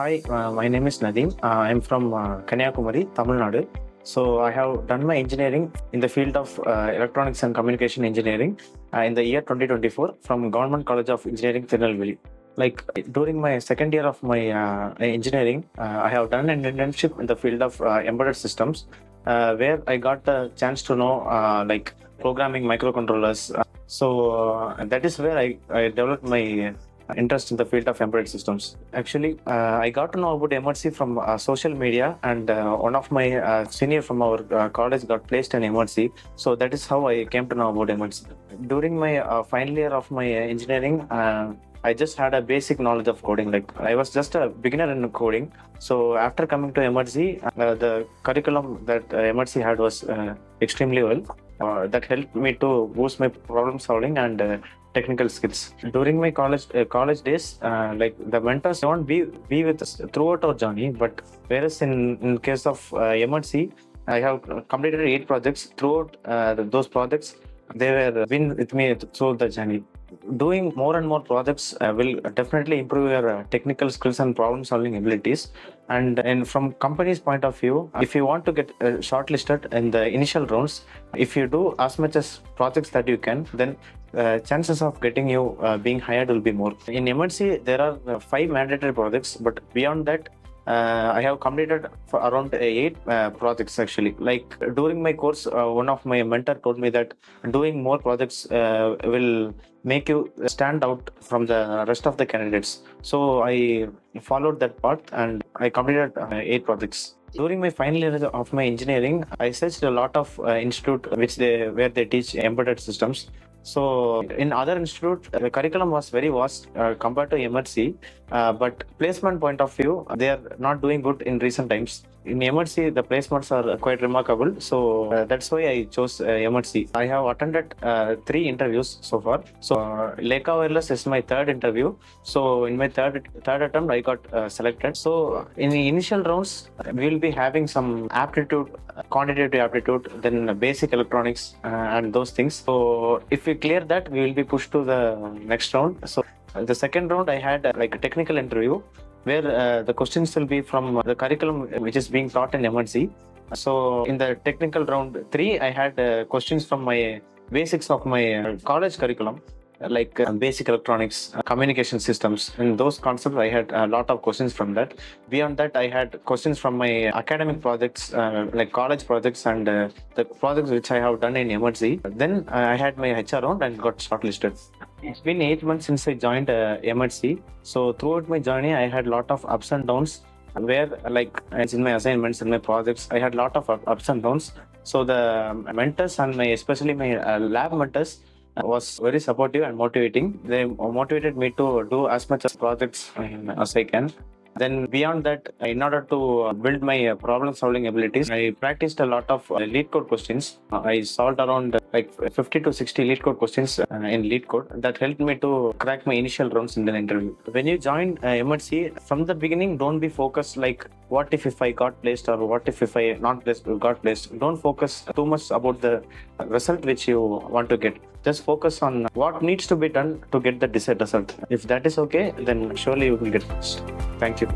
Hi, my name is Nadeem. I'm from Kanyakumari, Tamil Nadu. So I have done my engineering in the field of electronics and communication engineering in the year 2024 from Government College of Engineering, Tirunelveli. Like during my second year of my engineering, I have done an internship in the field of embedded systems, where I got the chance to know like programming microcontrollers. That is where I developed my interest in the field of embedded systems. Actually, I got to know about Emertxe from social media, and one of my senior from our college got placed in Emertxe. So that is how I came to know about Emertxe. During my final year of my engineering, I just had a basic knowledge of coding. Like I was just a beginner in coding. So after coming to Emertxe, the curriculum that Emertxe had was extremely well. That helped me to boost my problem solving and technical skills. During my college days, like the mentors won't be with us throughout our journey. But whereas in case of Emertxe, I have completed 8 projects. Throughout those projects, they were been with me throughout the journey. Doing more and more projects will definitely improve your technical skills and problem solving abilities. And from company's point of view, if you want to get shortlisted in the initial rounds, if you do as much as projects that you can, then chances of getting you being hired will be more. In Emertxe, there are 5 mandatory projects, but beyond that, I have completed for around 8 projects actually. Like during my course, one of my mentor told me that doing more projects will make you stand out from the rest of the candidates. So I followed that path and I completed 8 projects. During my final year of my engineering, I searched a lot of institute where they teach embedded systems. So in other institute, the curriculum was very vast compared to Emertxe, but placement point of view, they are not doing good in recent times. In Emertxe, the placements are quite remarkable. So that's why I chose Emertxe. I have attended 3 interviews so far. So Lekha Wireless is my 3rd interview. So in my third attempt, I got selected. So in the initial rounds, we will be having some aptitude, quantitative aptitude, then basic electronics and those things. So if we clear that, we will be pushed to the next round. So the second round, I had like a technical interview where the questions will be from the curriculum which is being taught in Emertxe. So in the technical round 3, I had questions from my basics of my college curriculum, like basic electronics, communication systems, and those concepts. I had a lot of questions from that. Beyond that, I had questions from my academic projects, like college projects and the projects which I have done in Emertxe. Then I had my HR round and got shortlisted. It's been 8 months since I joined Emertxe. So throughout my journey, I had a lot of ups and downs. Where like as in my assignments and my projects, I had a lot of ups and downs. So the mentors and especially my lab mentors was very supportive and motivating. They motivated me to do as much as projects as I can. Then beyond that, in order to build my problem solving abilities, I practiced a lot of lead code questions. I solved around like 50 to 60 lead code questions in lead code. That helped me to crack my initial rounds in the interview. When you join Emertxe, from the beginning, don't be focused like what if I got placed or what if I not placed got placed. Don't focus too much about the result which you want to get. Just focus on what needs to be done to get the desired result. If that is okay, then surely you will get first. Thank you.